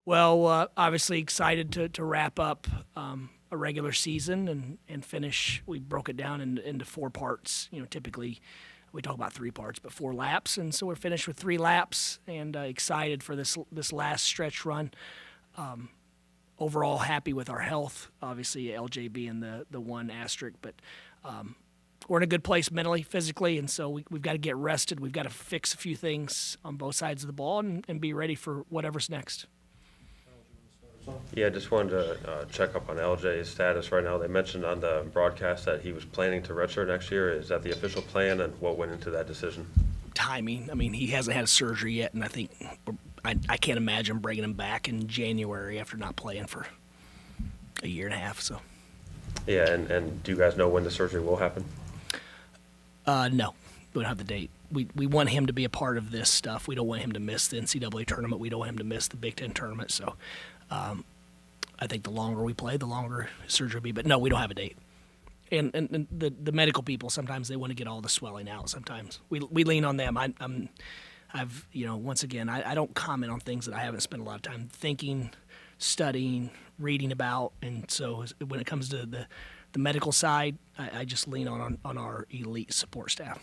Well, obviously excited to wrap up a regular season and finish. We broke it down into 4 parts. Typically we talk about 3 parts, but 4 laps, and so we're finished with 3 laps, and excited for this last stretch run. Overall, happy with our health. Obviously, LJ being the one asterisk, but we're in a good place mentally, physically, and so we've got to get rested. We've got to fix a few things on both sides of the ball and be ready for whatever's next. Yeah, just wanted to check up on LJ's status right now. They mentioned on the broadcast that he was planning to redshirt next year. Is that the official plan, and what went into that decision? Timing. I mean, he hasn't had surgery yet, and I think I can't imagine bringing him back in January after not playing for a year and a half. So. Yeah, and do you guys know when the surgery will happen? No, we don't have the date. We want him to be a part of this stuff. We don't want him to miss the NCAA tournament. We don't want him to miss the Big Ten tournament. So I think the longer we play, the longer surgery will be. But no, we don't have a date. And the medical people, sometimes they want to get all the swelling out. Sometimes we lean on them. Once again, I don't comment on things that I haven't spent a lot of time thinking, studying, reading about. And so when it comes to the medical side, I just lean on our elite support staff.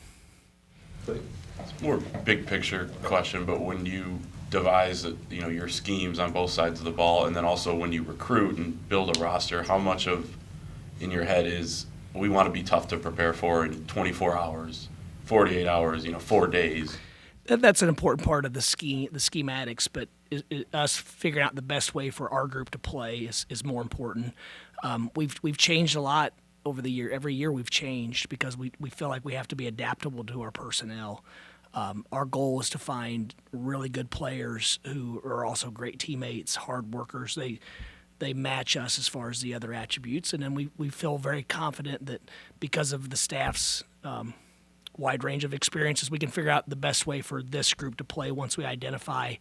It's more big picture question, but when you devise your schemes on both sides of the ball, and then also when you recruit and build a roster, how much of in your head is we want to be tough to prepare for in 24 hours, 48 hours, 4 days? That's an important part of the schematics, but us figuring out the best way for our group to play is more important. We've changed a lot over the year. Every year we've changed because we feel like we have to be adaptable to our personnel. Our goal is to find really good players who are also great teammates, hard workers. They match us as far as the other attributes, and then we feel very confident that because of the staff's wide range of experiences, we can figure out the best way for this group to play once we identify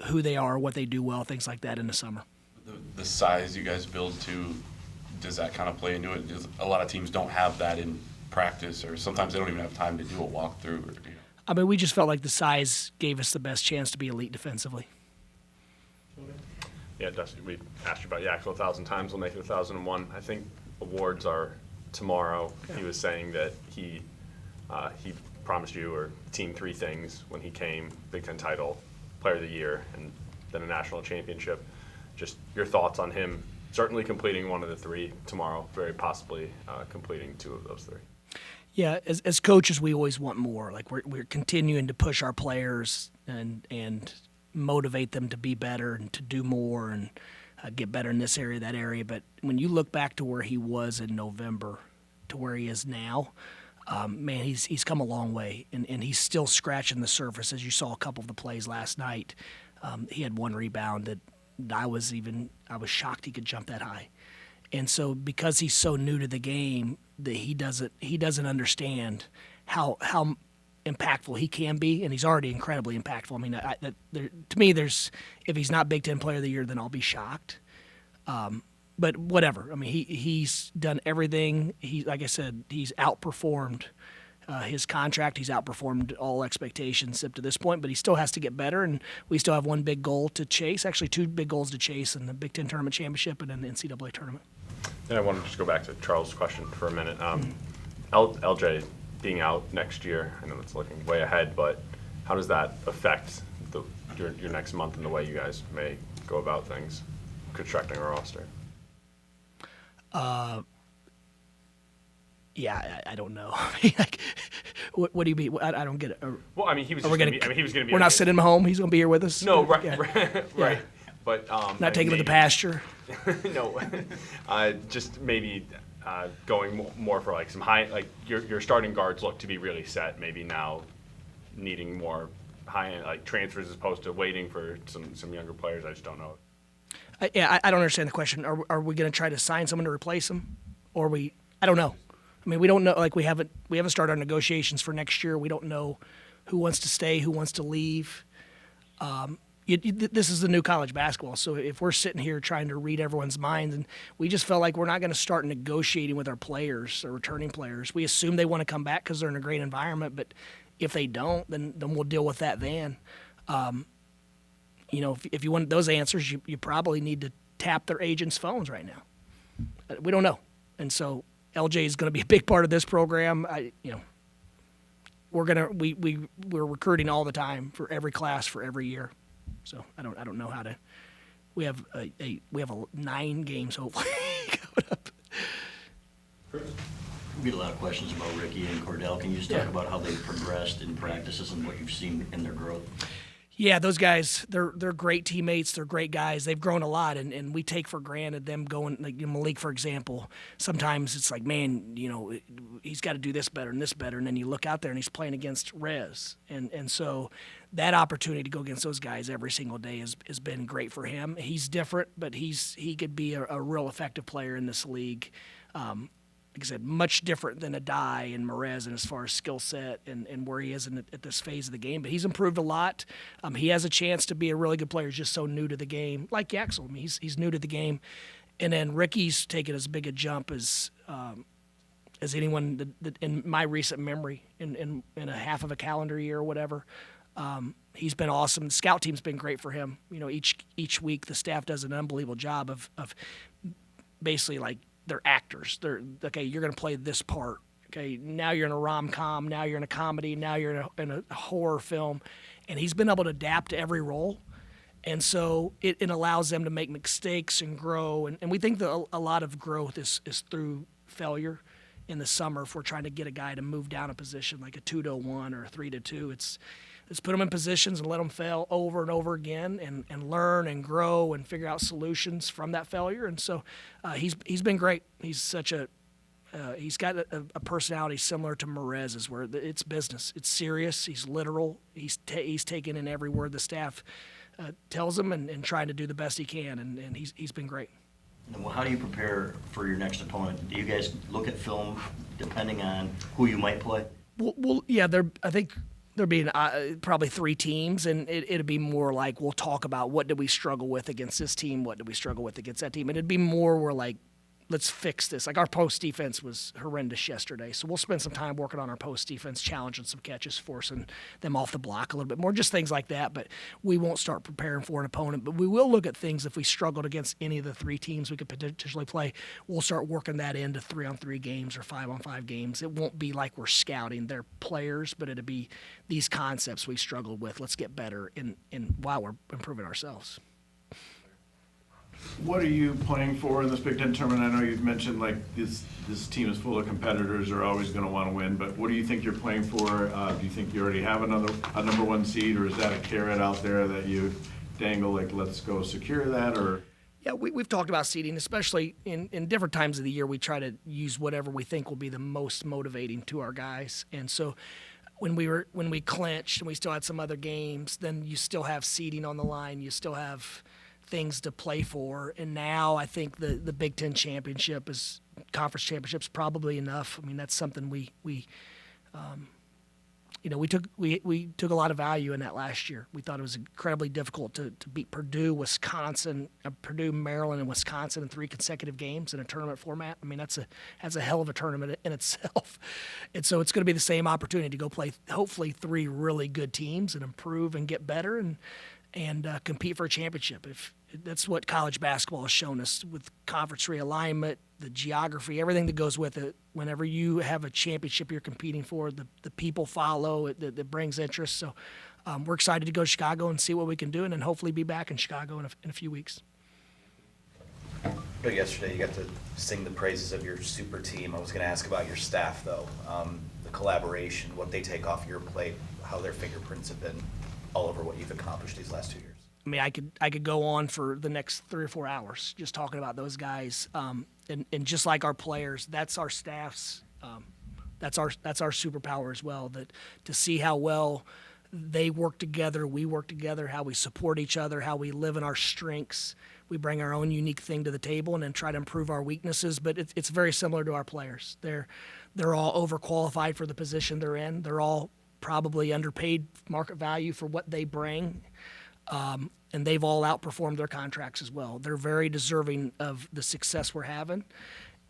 who they are, what they do well, things like that in the summer. The size you guys build to, does that kind of play into it? A lot of teams don't have that in practice, or sometimes they don't even have time to do a walkthrough. I mean, we just felt like the size gave us the best chance to be elite defensively. Yeah, Dusty, we've asked you about Yako 1,000 times. We'll make it 1,001. I think awards are tomorrow. Yeah. He was saying that he promised you or the team 3 things when he came: Big Ten title, Player of the Year, and then a national championship. Just your thoughts on him certainly completing one of the 3 tomorrow, very possibly completing 2 of those 3. Yeah, as coaches, we always want more. Like we're continuing to push our players and motivate them to be better and to do more and get better in this area, that area. But when you look back to where he was in November to where he is now, man, he's come a long way, and he's still scratching the surface. As you saw a couple of the plays last night, he had 1 rebound that I was shocked he could jump that high. And so because he's so new to the game, that he doesn't understand how impactful he can be, and he's already incredibly impactful. I mean, to me, if he's not Big Ten Player of the Year, then I'll be shocked. But whatever. I mean, he's done everything. Like I said, he's outperformed his contract. He's outperformed all expectations up to this point, but he still has to get better, and we still have 1 big goal to chase, actually 2 big goals to chase in the Big Ten Tournament Championship and in the NCAA Tournament. And I want to just go back to Charles' question for a minute. LJ being out next year, I know it's looking way ahead, but how does that affect your next month and the way you guys may go about things, constructing a roster? Yeah, I don't know. Like, what do you mean? I don't get it. Well, I mean, he was going to be. We're not sitting him home. He's going to be here with us. No, right, yeah. right. Yeah. But not taking him to the pasture. No, just maybe going more for like some high, like your starting guards look to be really set. Maybe now needing more high-end like transfers as opposed to waiting for some younger players. I just don't know. I don't understand the question. Are we going to try to sign someone to replace him, or I don't know. I mean, we don't know. Like we haven't started our negotiations for next year. We don't know who wants to stay, who wants to leave. This is the new college basketball. So if we're sitting here trying to read everyone's minds, and we just felt like we're not going to start negotiating with our players, or returning players. We assume they want to come back because they're in a great environment. But if they don't, then we'll deal with that then. if you want those answers, you probably need to tap their agents' phones right now. We don't know. And so LJ is going to be a big part of this program. We're recruiting all the time for every class for every year. So I don't know how to. We have 9 games hopefully coming up. We get a lot of questions about Ricky and Cordell. Can you just talk about how they've progressed in practices and what you've seen in their growth? Yeah, those guys, they're great teammates. They're great guys. They've grown a lot, and we take for granted them going, like Malik, for example. Sometimes it's like, man, he's got to do this better and this better, and then you look out there and he's playing against Rez. And so that opportunity to go against those guys every single day has been great for him. He's different, but he could be a real effective player in this league. Like I said, much different than Adai and Merez and as far as skill set and where he is at this phase of the game. But he's improved a lot. He has a chance to be a really good player. He's just so new to the game, like Yaxel. I mean, he's new to the game. And then Ricky's taken as big a jump as anyone that in my recent memory in a half of a calendar year or whatever. He's been awesome. The scout team's been great for him. Each week the staff does an unbelievable job of basically like, they're actors. They're okay. You're going to play this part. Okay, now you're in a rom-com. Now you're in a comedy. Now you're in a horror film, and he's been able to adapt to every role, and so it allows them to make mistakes and grow. And we think that a lot of growth is through failure. In the summer, if we're trying to get a guy to move down a position like a 2-1 or a 3-2, let's put them in positions and let them fail over and over again and learn and grow and figure out solutions from that failure. And so he's been great. He's he's got a personality similar to Merez's, where it's business. It's serious. He's literal. He's taking in every word the staff tells him and trying to do the best he can. And he's been great. And how do you prepare for your next opponent? Do you guys look at film depending on who you might play? Well, yeah. I think there'll be probably 3 teams, and it'd be more like we'll talk about what did we struggle with against this team, what did we struggle with against that team, and it'd be more we're like, let's fix this. Like our post defense was horrendous yesterday, so we'll spend some time working on our post defense, challenging some catches, forcing them off the block a little bit more, just things like that. But we won't start preparing for an opponent. But we will look at things if we struggled against any of the 3 teams we could potentially play. We'll start working that into 3-on-3 games or 5-on-5 games. It won't be like we're scouting their players, but it'll be these concepts we struggled with. Let's get better in while we're improving ourselves. What are you playing for in this Big Ten tournament? I know you've mentioned like this team is full of competitors. They're always going to want to win. But what do you think you're playing for? Do you think you already have a number 1 seed, or is that a carrot out there that you dangle? Like, let's go secure that, or? Yeah, we've talked about seeding, especially in different times of the year. We try to use whatever we think will be the most motivating to our guys. And so when we clinched and we still had some other games, then you still have seeding on the line. You still have things to play for. And now I think the Big Ten championship conference championship's probably enough. I mean, that's something we took a lot of value in that last year. We thought it was incredibly difficult to beat Purdue, Wisconsin, Purdue, Maryland, and Wisconsin in 3 consecutive games in a tournament format. I mean, that's a hell of a tournament in itself. And so it's going to be the same opportunity to go play hopefully 3 really good teams and improve and get better and compete for a championship. If that's what college basketball has shown us with conference realignment, the geography, everything that goes with it. Whenever you have a championship you're competing for, the people follow it. That brings interest. So we're excited to go to Chicago and see what we can do, and then hopefully be back in Chicago in a few weeks. But yesterday you got to sing the praises of your super team. I was going to ask about your staff, though. The collaboration, what they take off your plate, how their fingerprints have been all over what you've accomplished these last 2 years. I mean, I could go on for the next 3 or 4 hours just talking about those guys. And just like our players, that's our staff's, that's our superpower as well. That to see how well they work together, we work together, how we support each other, how we live in our strengths. We bring our own unique thing to the table and then try to improve our weaknesses. But it's very similar to our players. They're all overqualified for the position they're in. They're all probably underpaid market value for what they bring. And they've all outperformed their contracts as well. They're very deserving of the success we're having.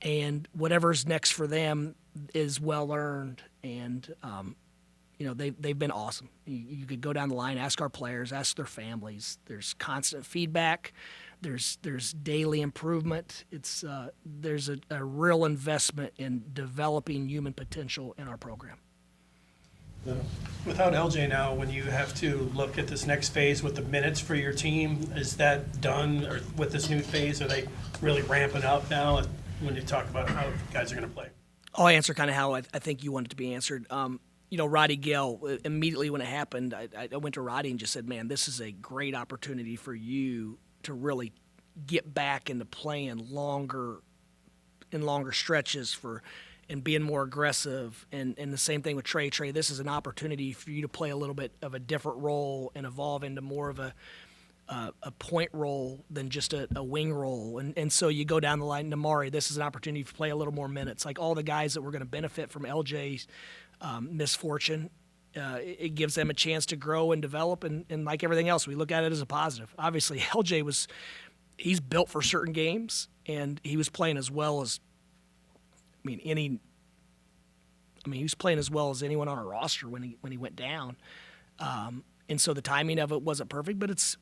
And whatever's next for them is well earned. And, they've been awesome. You could go down the line, ask our players, ask their families. There's constant feedback. There's daily improvement. There's a real investment in developing human potential in our program. Without LJ now, when you have to look at this next phase with the minutes for your team, is that done? Or with this new phase, are they really ramping up now when you talk about how guys are going to play? I'll answer kind of how I think you want it to be answered. Roddy Gale, immediately when it happened, I went to Roddy and just said, man, this is a great opportunity for you to really get back into playing longer stretches and being more aggressive. And the same thing with Trey. Trey, this is an opportunity for you to play a little bit of a different role and evolve into more of a point role than just a wing role. And so you go down the line, Namari, this is an opportunity to play a little more minutes. Like all the guys that were going to benefit from LJ's misfortune, it gives them a chance to grow and develop. And like everything else, we look at it as a positive. Obviously, LJ he's built for certain games, and he was playing as well as, he was playing as well as anyone on our roster when he went down. And so the timing of it wasn't perfect, but it's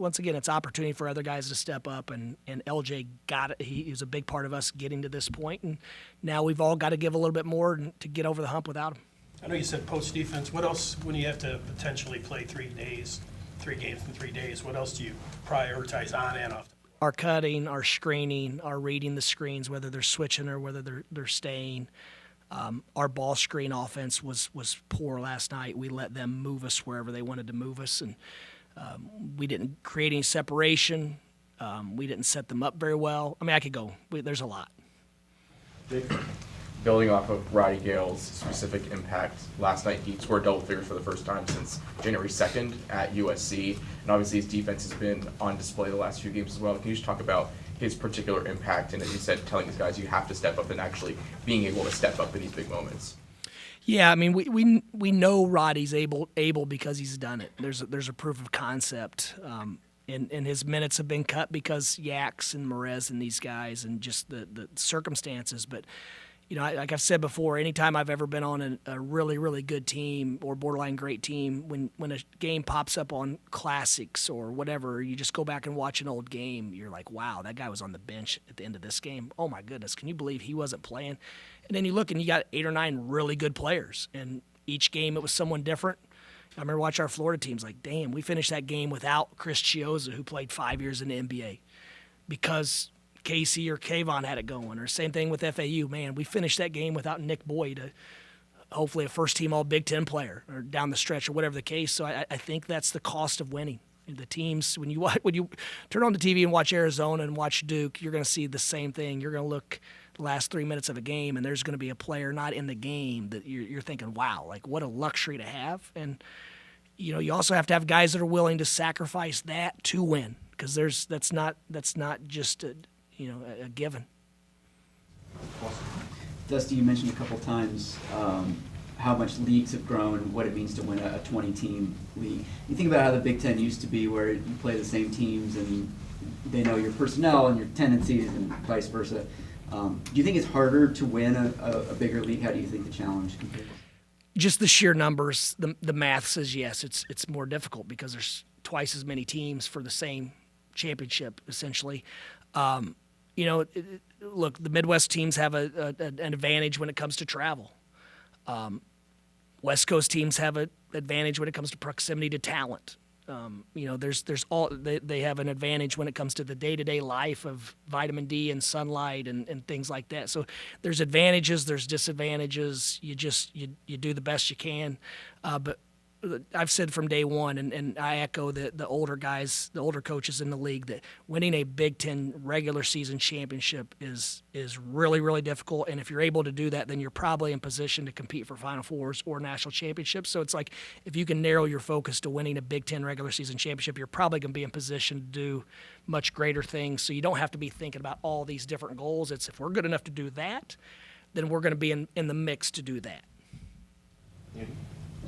opportunity for other guys to step up, and LJ got it. He was a big part of us getting to this point, and now we've all got to give a little bit more to get over the hump without him. I know you said post defense. What else, when you have to potentially play 3 games in 3 days, what else do you prioritize on and off? Our cutting, our screening, our reading the screens, whether they're switching or whether they're staying. Our ball screen offense was poor last night. We let them move us wherever they wanted to move us, and we didn't create any separation. We didn't set them up very well. I could go. There's a lot. Building off of Roddy Gale's specific impact, last night he scored double figures for the first time since January 2nd at USC, and obviously his defense has been on display the last few games as well. Can you just talk about his particular impact, and as you said, telling these guys you have to step up and actually being able to step up in these big moments? Yeah, we know Roddy's able because he's done it. There's a proof of concept, and his minutes have been cut because Yaks and Merez and these guys and just the circumstances, but. Like I've said before, anytime I've ever been on a really, really good team or borderline great team, when a game pops up on classics or whatever, you just go back and watch an old game, you're like, wow, that guy was on the bench at the end of this game. Oh, my goodness, can you believe he wasn't playing? And then you look and you got 8 or 9 really good players, and each game it was someone different. I remember watching our Florida teams like, damn, we finished that game without Chris Chiozza, who played 5 years in the NBA, because – Casey or Kayvon had it going, or same thing with FAU. Man, we finished that game without Nick Boyd, hopefully a first-team All-Big Ten player, or down the stretch, or whatever the case. So I think that's the cost of winning. The teams, when you turn on the TV and watch Arizona and watch Duke, you're going to see the same thing. You're going to look the last 3 minutes of a game, and there's going to be a player not in the game that you're thinking, wow, like what a luxury to have. And you also have to have guys that are willing to sacrifice that to win, because that's not just a given. Dusty, you mentioned a couple times how much leagues have grown, what it means to win a 20-team league. You think about how the Big Ten used to be, where you play the same teams and they know your personnel and your tendencies and vice versa. Do you think it's harder to win a bigger league? How do you think the challenge compares? Just the sheer numbers, the math says yes, it's more difficult because there's twice as many teams for the same championship, essentially. Look, the Midwest teams have an advantage when it comes to travel. West Coast teams have an advantage when it comes to proximity to talent. They have an advantage when it comes to the day-to-day life of vitamin D and sunlight and things like that. So there's advantages, there's disadvantages. You do the best you can, but I've said from day one, and I echo the older guys, the older coaches in the league, that winning a Big Ten regular season championship is really, really difficult. And if you're able to do that, then you're probably in position to compete for Final Fours or national championships. So it's like if you can narrow your focus to winning a Big Ten regular season championship, you're probably going to be in position to do much greater things. So you don't have to be thinking about all these different goals. It's if we're good enough to do that, then we're going to be in the mix to do that. Yeah.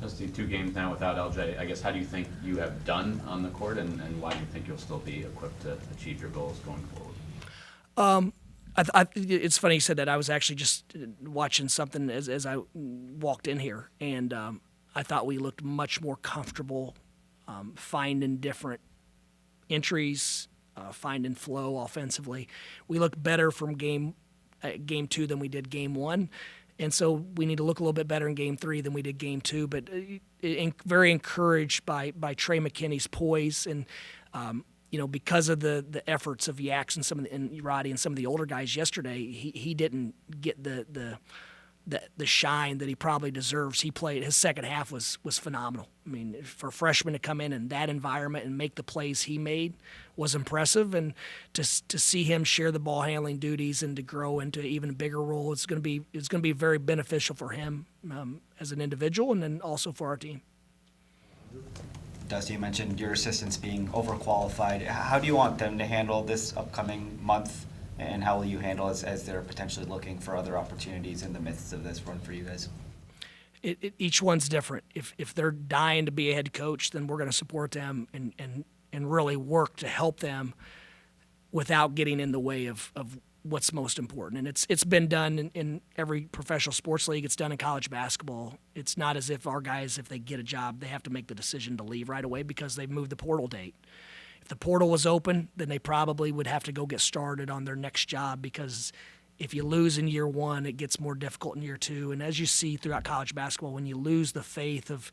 Just 2 games now without LJ. I guess, how do you think you have done on the court, and why do you think you'll still be equipped to achieve your goals going forward? It's funny you said that. I was actually just watching something as I walked in here, and I thought we looked much more comfortable finding different entries, finding flow offensively. We looked better from game 2 than we did game 1. And so we need to look a little bit better in game 3 than we did game 2. But very encouraged by Trey McKinney's poise and because of the efforts of Yaks and Rody and some of the older guys yesterday, he didn't get the shine that he probably deserves. His second half was phenomenal. I mean, for a freshman to come in that environment and make the plays he made was impressive. And to see him share the ball handling duties and to grow into an even bigger role, it's going to be very beneficial for him as an individual and then also for our team. Dusty, you mentioned your assistants being overqualified. How do you want them to handle this upcoming month, and how will you handle as they're potentially looking for other opportunities in the midst of this run for you guys? Each one's different. If they're dying to be a head coach, then we're going to support them and really work to help them without getting in the way of what's most important. And it's been done in every professional sports league. It's done in college basketball. It's not as if our guys, if they get a job, they have to make the decision to leave right away because they've moved the portal date. If the portal was open, then they probably would have to go get started on their next job because if you lose in year 1, it gets more difficult in year 2. And as you see throughout college basketball, when you lose the faith of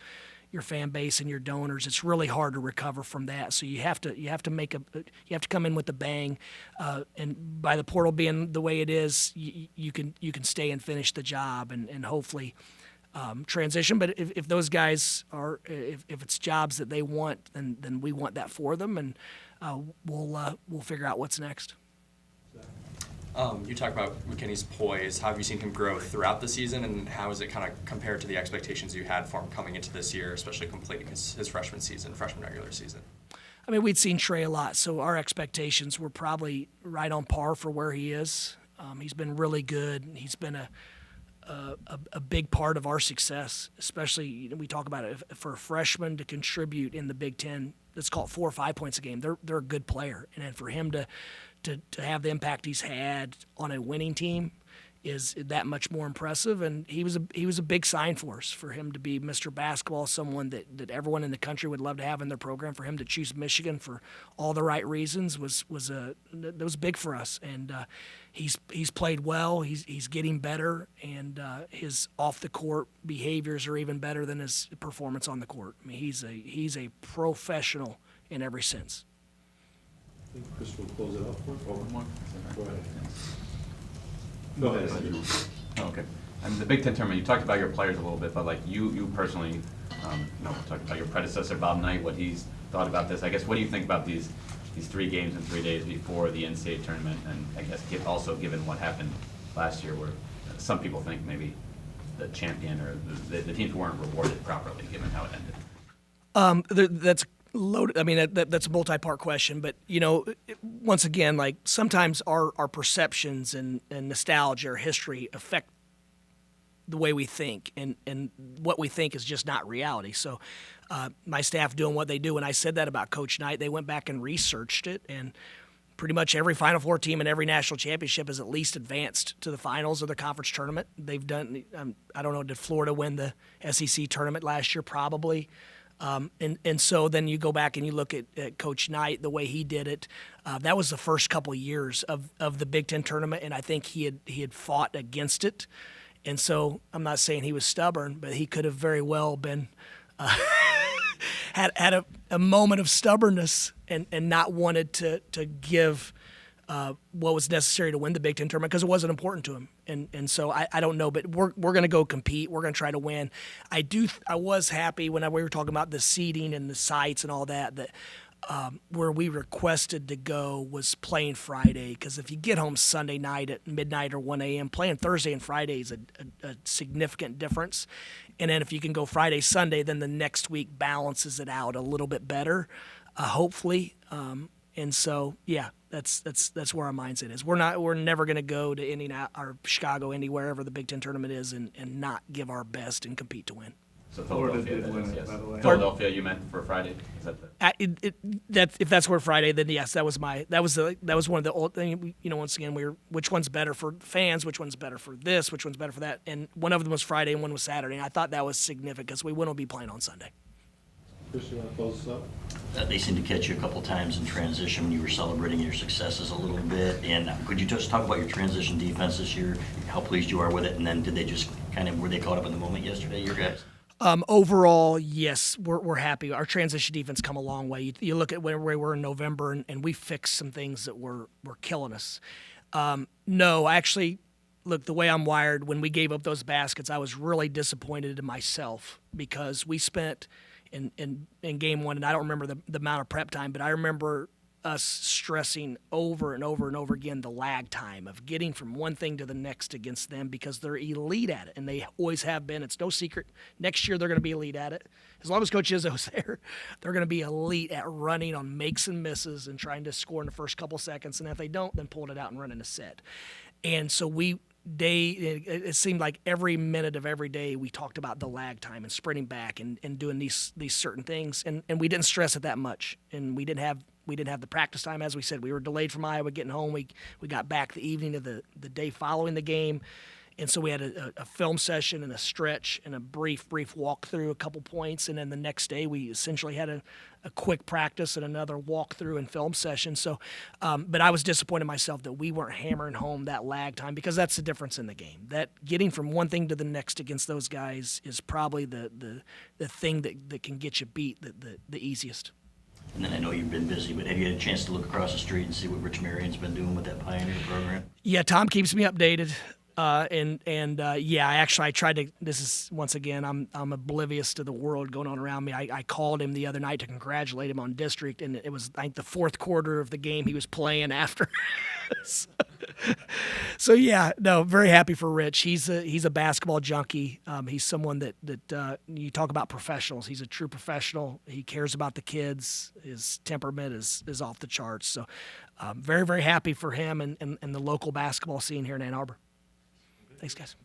your fan base and your donors, it's really hard to recover from that. So you have to come in with a bang, and by the portal being the way it is, you can stay and finish the job and hopefully transition. But if those guys are if it's jobs that they want, then we want that for them, and we'll figure out what's next. You talk about McKinney's poise. How have you seen him grow throughout the season, and how is it kind of compared to the expectations you had for him coming into this year, especially completing his freshman regular season? I mean, we'd seen Trey a lot, so our expectations were probably right on par for where he is. He's been really good. He's been a big part of our success, especially we talk about it for a freshman to contribute in the Big Ten. Let's call it 4 or 5 points a game. They're a good player, and then for him to have the impact he's had on a winning team is that much more impressive. And he was a big sign for us, for him to be Mr. Basketball, someone that everyone in the country would love to have in their program. For him to choose Michigan for all the right reasons was big for us. And he's played well. He's getting better, and his off the court behaviors are even better than his performance on the court. I mean, he's a professional in every sense. I think Chris will close it up for us. Go ahead. Go ahead. Oh, okay. And the Big Ten tournament, you talked about your players a little bit, but like you personally, talked about your predecessor, Bob Knight, what he's thought about this. I guess, what do you think about these 3 games in 3 days before the NCAA tournament? And I guess also given what happened last year, where some people think maybe the champion or the teams weren't rewarded properly, given how it ended. That's loaded. I mean, that's a multi-part question, but once again, like sometimes our perceptions and nostalgia or history affect the way we think, and what we think is just not reality. So my staff doing what they do, and I said that about Coach Knight, they went back and researched it, and pretty much every Final Four team in every national championship has at least advanced to the finals of the conference tournament. They've done, I don't know, did Florida win the SEC tournament last year? Probably. And so then you go back and you look at Coach Knight, the way he did it. That was the first couple of years of the Big Ten tournament, and I think he had fought against it. And so I'm not saying he was stubborn, but he could have very well been had a moment of stubbornness and not wanted to give what was necessary to win the Big Ten tournament because it wasn't important to him. And so I don't know, but we're going to go compete. We're going to try to win. I was happy when we were talking about the seating and the sites and all that where we requested to go was playing Friday, because if you get home Sunday night at midnight or 1 a.m., playing Thursday and Friday is a significant difference. And then if you can go Friday, Sunday, then the next week balances it out a little bit better, hopefully. And so, yeah, that's where our mindset is. We're never going to go to Indiana or Chicago, wherever the Big Ten tournament is, and not give our best and compete to win. So Florida Philadelphia, did that win is, it, yes. by the way. Philadelphia, you meant for Friday? Is that the? If that's where Friday, then yes, that was one of the old thing. Once again, which one's better for fans, which one's better for this, which one's better for that, and one of them was Friday and one was Saturday. And I thought that was significant because we wouldn't be playing on Sunday. Chris, you want to close this up? They seemed to catch you a couple times in transition when you were celebrating your successes a little bit. And could you just talk about your transition defense this year, how pleased you are with it, and then did they just were they caught up in the moment yesterday, your guys? Overall, yes, we're happy. Our transition defense come a long way. You look at where we were in November, and we fixed some things that were killing us. No, actually, look, the way I'm wired, when we gave up those baskets, I was really disappointed in myself because we spent in game one, and I don't remember the amount of prep time, but I remember us stressing over and over and over again the lag time of getting from one thing to the next against them because they're elite at it, and they always have been. It's no secret. Next year they're going to be elite at it. As long as Coach Izzo's there, they're going to be elite at running on makes and misses and trying to score in the first couple seconds, and if they don't, then pulling it out and running a set. And so it seemed like every minute of every day we talked about the lag time and sprinting back and doing these certain things, and we didn't stress it that much, and we didn't have the practice time. As we said, we were delayed from Iowa getting home. We got back the evening of the day following the game, and so we had a film session and a stretch and a brief walkthrough, a couple points, and then the next day we essentially had a quick practice and another walkthrough and film session. So, but I was disappointed myself that we weren't hammering home that lag time because that's the difference in the game. That getting from one thing to the next against those guys is probably the thing that can get you beat the easiest. And then I know you've been busy, but have you had a chance to look across the street and see what Rich Marion's been doing with that Pioneer program? Yeah, Tom keeps me updated. I tried to. This is once again, I'm oblivious to the world going on around me. I called him the other night to congratulate him on district, and it was like the fourth quarter of the game he was playing after. So yeah, no, very happy for Rich. He's a basketball junkie. He's someone that you talk about professionals. He's a true professional. He cares about the kids. His temperament is off the charts. So very, very happy for him and the local basketball scene here in Ann Arbor. Thanks, guys.